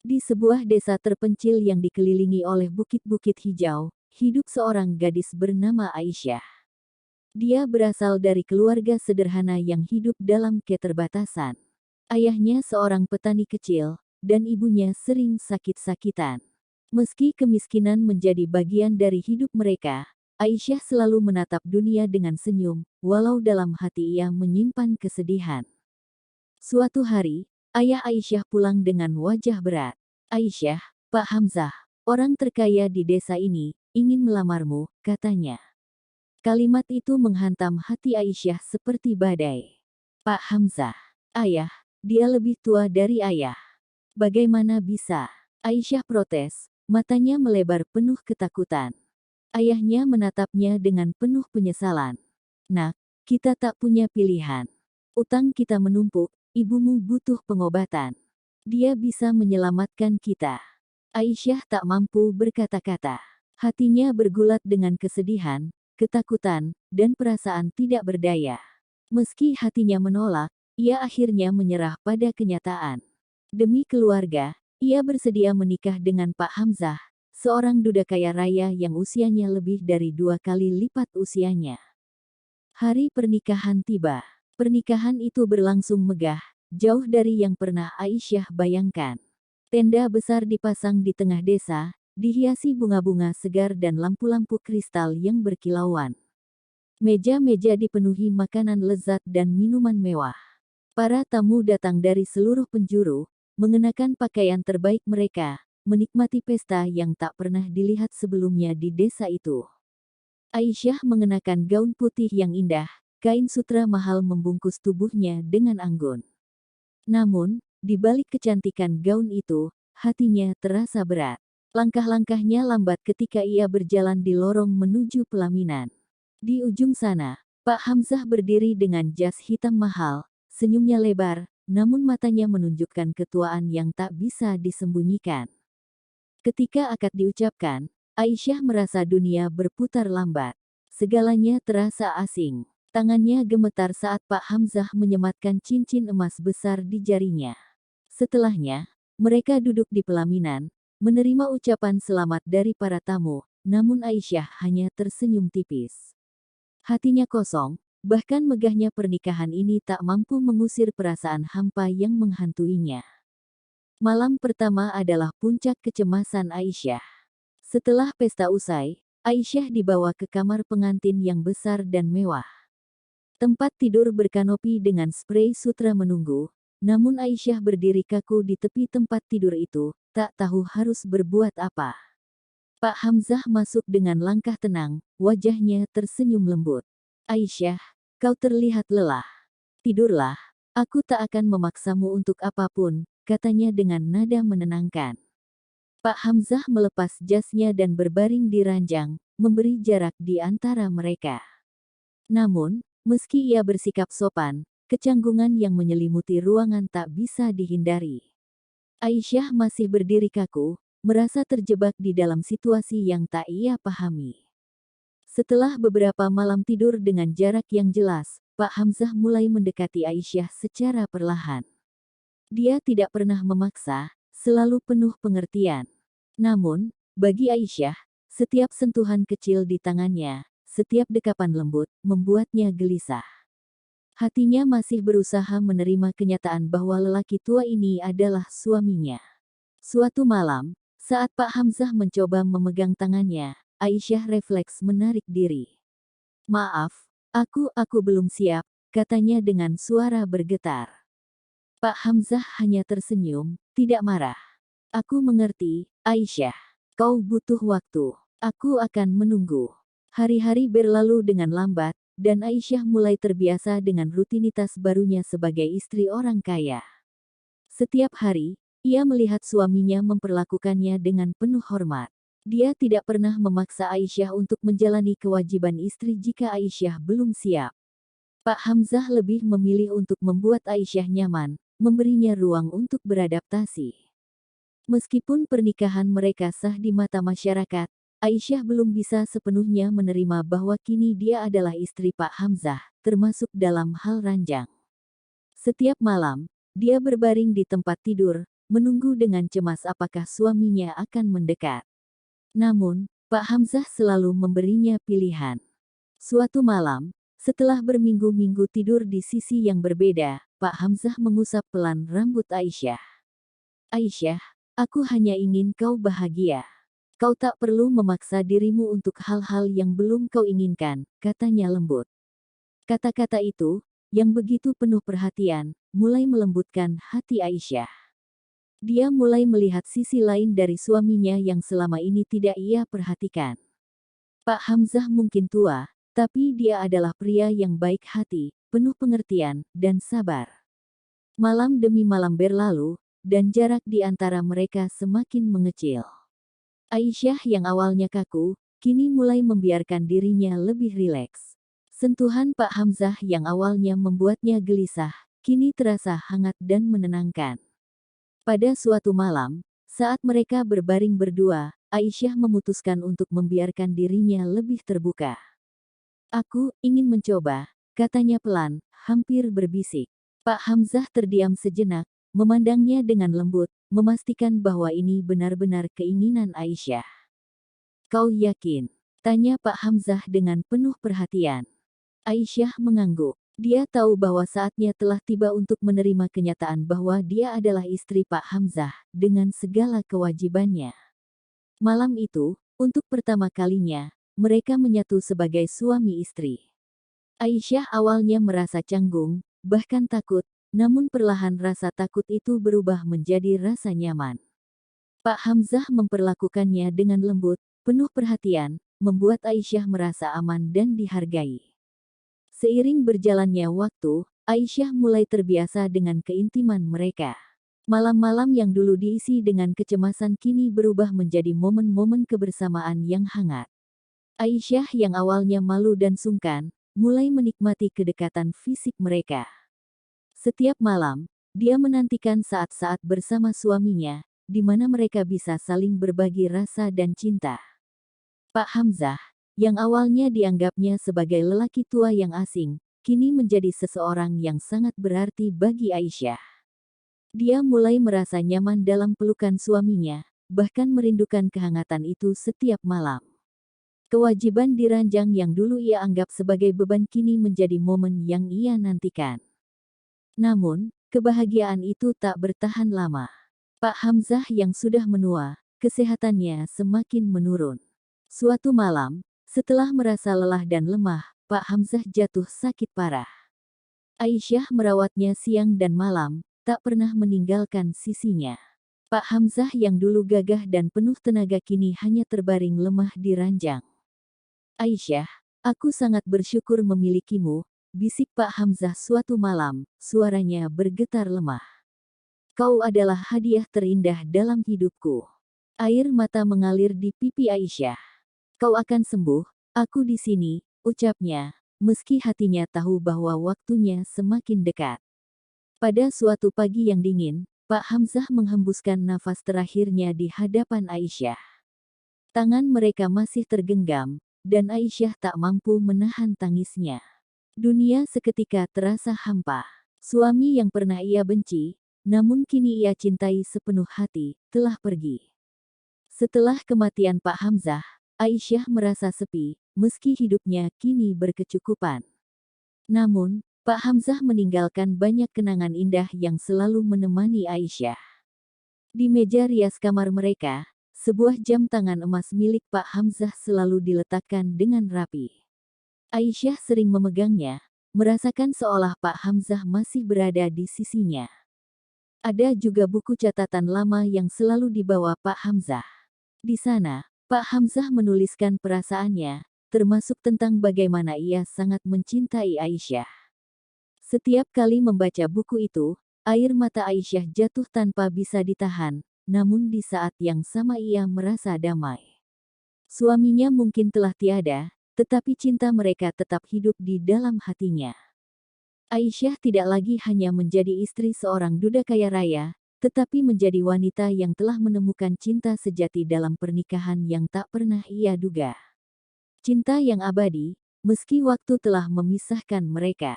Di sebuah desa terpencil yang dikelilingi oleh bukit-bukit hijau, hidup seorang gadis bernama Aisyah. Dia berasal dari keluarga sederhana yang hidup dalam keterbatasan. Ayahnya seorang petani kecil, dan ibunya sering sakit-sakitan. Meski kemiskinan menjadi bagian dari hidup mereka, Aisyah selalu menatap dunia dengan senyum, walau dalam hati ia menyimpan kesedihan. Suatu hari, ayah Aisyah pulang dengan wajah berat. "Aisyah, Pak Hamzah, orang terkaya di desa ini, ingin melamarmu," katanya. Kalimat itu menghantam hati Aisyah seperti badai. "Pak Hamzah, ayah, dia lebih tua dari ayah. Bagaimana bisa?" Aisyah protes, matanya melebar penuh ketakutan. Ayahnya menatapnya dengan penuh penyesalan. "Nak, kita tak punya pilihan. Utang kita menumpuk, ibumu butuh pengobatan. Dia bisa menyelamatkan kita." Aisyah tak mampu berkata-kata. Hatinya bergulat dengan kesedihan, ketakutan, dan perasaan tidak berdaya. Meski hatinya menolak, ia akhirnya menyerah pada kenyataan. Demi keluarga, ia bersedia menikah dengan Pak Hamzah, seorang duda kaya raya yang usianya lebih dari 2 kali lipat usianya. Hari pernikahan tiba. Pernikahan itu berlangsung megah, jauh dari yang pernah Aisyah bayangkan. Tenda besar dipasang di tengah desa, dihiasi bunga-bunga segar dan lampu-lampu kristal yang berkilauan. Meja-meja dipenuhi makanan lezat dan minuman mewah. Para tamu datang dari seluruh penjuru, mengenakan pakaian terbaik mereka, menikmati pesta yang tak pernah dilihat sebelumnya di desa itu. Aisyah mengenakan gaun putih yang indah, kain sutra mahal membungkus tubuhnya dengan anggun. Namun, di balik kecantikan gaun itu, hatinya terasa berat. Langkah-langkahnya lambat ketika ia berjalan di lorong menuju pelaminan. Di ujung sana, Pak Hamzah berdiri dengan jas hitam mahal, senyumnya lebar, namun matanya menunjukkan ketuaan yang tak bisa disembunyikan. Ketika akad diucapkan, Aisyah merasa dunia berputar lambat. Segalanya terasa asing. Tangannya gemetar saat Pak Hamzah menyematkan cincin emas besar di jarinya. Setelahnya, mereka duduk di pelaminan, menerima ucapan selamat dari para tamu, namun Aisyah hanya tersenyum tipis. Hatinya kosong, bahkan megahnya pernikahan ini tak mampu mengusir perasaan hampa yang menghantuinya. Malam pertama adalah puncak kecemasan Aisyah. Setelah pesta usai, Aisyah dibawa ke kamar pengantin yang besar dan mewah. Tempat tidur berkanopi dengan sprei sutra menunggu, namun Aisyah berdiri kaku di tepi tempat tidur itu, tak tahu harus berbuat apa. Pak Hamzah masuk dengan langkah tenang, wajahnya tersenyum lembut. "Aisyah, kau terlihat lelah. Tidurlah, aku tak akan memaksamu untuk apapun," katanya dengan nada menenangkan. Pak Hamzah melepas jasnya dan berbaring di ranjang, memberi jarak di antara mereka. Namun, meski ia bersikap sopan, kecanggungan yang menyelimuti ruangan tak bisa dihindari. Aisyah masih berdiri kaku, merasa terjebak di dalam situasi yang tak ia pahami. Setelah beberapa malam tidur dengan jarak yang jelas, Pak Hamzah mulai mendekati Aisyah secara perlahan. Dia tidak pernah memaksa, selalu penuh pengertian. Namun, bagi Aisyah, setiap sentuhan kecil di tangannya, setiap dekapan lembut, membuatnya gelisah. Hatinya masih berusaha menerima kenyataan bahwa lelaki tua ini adalah suaminya. Suatu malam, saat Pak Hamzah mencoba memegang tangannya, Aisyah refleks menarik diri. "Maaf, aku belum siap," katanya dengan suara bergetar. Pak Hamzah hanya tersenyum, tidak marah. "Aku mengerti, Aisyah. Kau butuh waktu. Aku akan menunggu." Hari-hari berlalu dengan lambat, dan Aisyah mulai terbiasa dengan rutinitas barunya sebagai istri orang kaya. Setiap hari, ia melihat suaminya memperlakukannya dengan penuh hormat. Dia tidak pernah memaksa Aisyah untuk menjalani kewajiban istri jika Aisyah belum siap. Pak Hamzah lebih memilih untuk membuat Aisyah nyaman, memberinya ruang untuk beradaptasi. Meskipun pernikahan mereka sah di mata masyarakat, Aisyah belum bisa sepenuhnya menerima bahwa kini dia adalah istri Pak Hamzah, termasuk dalam hal ranjang. Setiap malam, dia berbaring di tempat tidur, menunggu dengan cemas apakah suaminya akan mendekat. Namun, Pak Hamzah selalu memberinya pilihan. Suatu malam, setelah berminggu-minggu tidur di sisi yang berbeda, Pak Hamzah mengusap pelan rambut Aisyah. Aisyah, aku hanya ingin kau bahagia. Kau tak perlu memaksa dirimu untuk hal-hal yang belum kau inginkan, katanya lembut. Kata-kata itu, yang begitu penuh perhatian, mulai melembutkan hati Aisyah. Dia mulai melihat sisi lain dari suaminya yang selama ini tidak ia perhatikan. Pak Hamzah mungkin tua, tapi dia adalah pria yang baik hati, penuh pengertian, dan sabar. Malam demi malam berlalu, dan jarak di antara mereka semakin mengecil. Aisyah yang awalnya kaku, kini mulai membiarkan dirinya lebih rileks. Sentuhan Pak Hamzah yang awalnya membuatnya gelisah, kini terasa hangat dan menenangkan. Pada suatu malam, saat mereka berbaring berdua, Aisyah memutuskan untuk membiarkan dirinya lebih terbuka. Aku ingin mencoba, katanya pelan, hampir berbisik. Pak Hamzah terdiam sejenak, memandangnya dengan lembut, memastikan bahwa ini benar-benar keinginan Aisyah. Kau yakin? Tanya Pak Hamzah dengan penuh perhatian. Aisyah mengangguk. Dia tahu bahwa saatnya telah tiba untuk menerima kenyataan bahwa dia adalah istri Pak Hamzah, dengan segala kewajibannya. Malam itu, untuk pertama kalinya, mereka menyatu sebagai suami istri. Aisyah awalnya merasa canggung, bahkan takut, namun perlahan rasa takut itu berubah menjadi rasa nyaman. Pak Hamzah memperlakukannya dengan lembut, penuh perhatian, membuat Aisyah merasa aman dan dihargai. Seiring berjalannya waktu, Aisyah mulai terbiasa dengan keintiman mereka. Malam-malam yang dulu diisi dengan kecemasan kini berubah menjadi momen-momen kebersamaan yang hangat. Aisyah yang awalnya malu dan sungkan, mulai menikmati kedekatan fisik mereka. Setiap malam, dia menantikan saat-saat bersama suaminya, di mana mereka bisa saling berbagi rasa dan cinta. Pak Hamzah, yang awalnya dianggapnya sebagai lelaki tua yang asing, kini menjadi seseorang yang sangat berarti bagi Aisyah. Dia mulai merasa nyaman dalam pelukan suaminya, bahkan merindukan kehangatan itu setiap malam. Kewajiban diranjang yang dulu ia anggap sebagai beban kini menjadi momen yang ia nantikan. Namun, kebahagiaan itu tak bertahan lama. Pak Hamzah yang sudah menua, kesehatannya semakin menurun. Suatu malam, setelah merasa lelah dan lemah, Pak Hamzah jatuh sakit parah. Aisyah merawatnya siang dan malam, tak pernah meninggalkan sisinya. Pak Hamzah yang dulu gagah dan penuh tenaga kini hanya terbaring lemah di ranjang. Aisyah, aku sangat bersyukur memilikimu, bisik Pak Hamzah suatu malam, suaranya bergetar lemah. Kau adalah hadiah terindah dalam hidupku. Air mata mengalir di pipi Aisyah. Kau akan sembuh, aku di sini, ucapnya, meski hatinya tahu bahwa waktunya semakin dekat. Pada suatu pagi yang dingin, Pak Hamzah menghembuskan nafas terakhirnya di hadapan Aisyah. Tangan mereka masih tergenggam, dan Aisyah tak mampu menahan tangisnya. Dunia seketika terasa hampa. Suami yang pernah ia benci, namun kini ia cintai sepenuh hati, telah pergi. Setelah kematian Pak Hamzah, Aisyah merasa sepi, meski hidupnya kini berkecukupan. Namun, Pak Hamzah meninggalkan banyak kenangan indah yang selalu menemani Aisyah. Di meja rias kamar mereka, sebuah jam tangan emas milik Pak Hamzah selalu diletakkan dengan rapi. Aisyah sering memegangnya, merasakan seolah Pak Hamzah masih berada di sisinya. Ada juga buku catatan lama yang selalu dibawa Pak Hamzah. Di sana, Pak Hamzah menuliskan perasaannya, termasuk tentang bagaimana ia sangat mencintai Aisyah. Setiap kali membaca buku itu, air mata Aisyah jatuh tanpa bisa ditahan, namun di saat yang sama ia merasa damai. Suaminya mungkin telah tiada, tetapi cinta mereka tetap hidup di dalam hatinya. Aisyah tidak lagi hanya menjadi istri seorang duda kaya raya, tetapi menjadi wanita yang telah menemukan cinta sejati dalam pernikahan yang tak pernah ia duga. Cinta yang abadi, meski waktu telah memisahkan mereka.